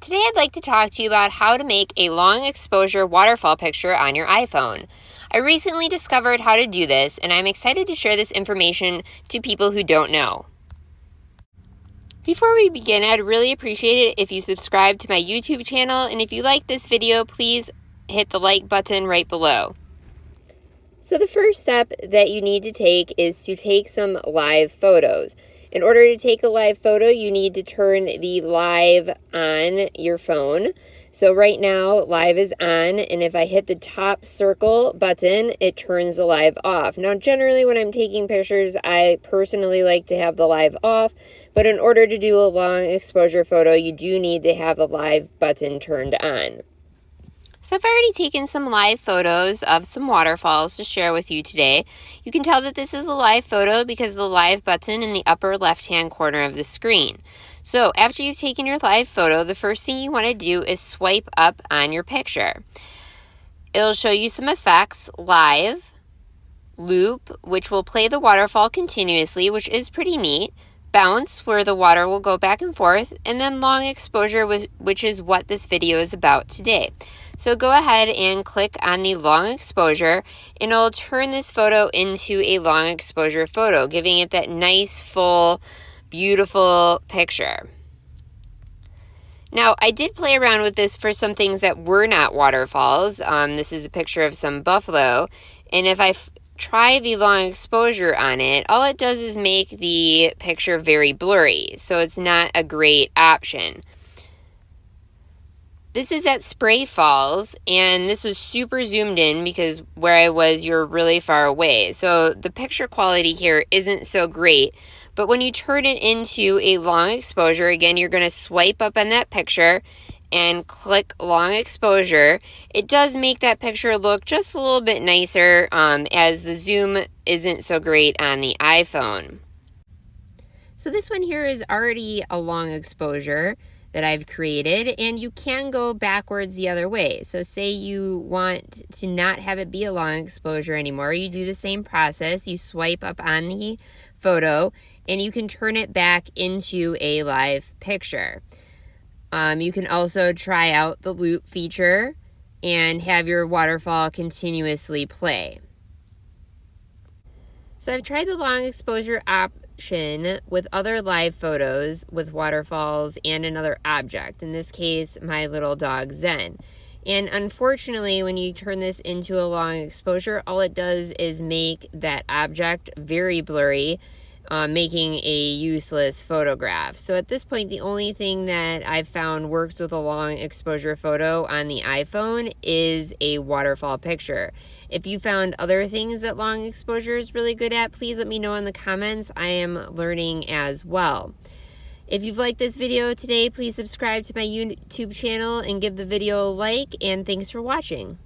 Today I'd like to talk to you about how to make a long exposure waterfall picture on your iPhone. I recently discovered how to do this, and I'm excited to share this information to people who don't know. Before we begin, I'd really appreciate it if you subscribe to my YouTube channel, and if you like this video, please hit the like button right below. So the first step that you need to take is to take some live photos. In order to take a live photo, you need to turn the live on your phone. So right now, live is on, and if I hit the top circle button, it turns the live off. Now, generally when I'm taking pictures, I personally like to have the live off, but in order to do a long exposure photo, you do need to have the live button turned on. So I've already taken some live photos of some waterfalls to share with you today. You can tell that this is a live photo because of the live button in the upper left-hand corner of the screen. So after you've taken your live photo, the first thing you want to do is swipe up on your picture. It'll show you some effects: live, loop, which will play the waterfall continuously, which is pretty neat, bounce, where the water will go back and forth, and then long exposure, which is what this video is about today. So go ahead and click on the long exposure, and it'll turn this photo into a long exposure photo, giving it that nice, full, beautiful picture. Now, I did play around with this for some things that were not waterfalls. This is a picture of some buffalo, and if I try the long exposure on it, all it does is make the picture very blurry, so it's not a great option. This is at Spray Falls, and this was super zoomed in because where I was, you're really far away. So the picture quality here isn't so great, but when you turn it into a long exposure, again, you're going to swipe up on that picture and click long exposure. It does make that picture look just a little bit nicer, as the zoom isn't so great on the iPhone. So this one here is already a long exposure that I've created, and you can go backwards the other way. So say you want to not have it be a long exposure anymore, you do the same process. You swipe up on the photo and you can turn it back into a live picture. You can also try out the loop feature and have your waterfall continuously play. So I've tried the long exposure option with other live photos with waterfalls and another object, in this case my little dog Zen. And unfortunately, when you turn this into a long exposure, all it does is make that object very blurry, making a useless photograph. So at this point, the only thing that I've found works with a long exposure photo on the iPhone is a waterfall picture. If you found other things that long exposure is really good at, please let me know in the comments. I am learning as well. If you've liked this video today, please subscribe to my YouTube channel and give the video a like, and thanks for watching.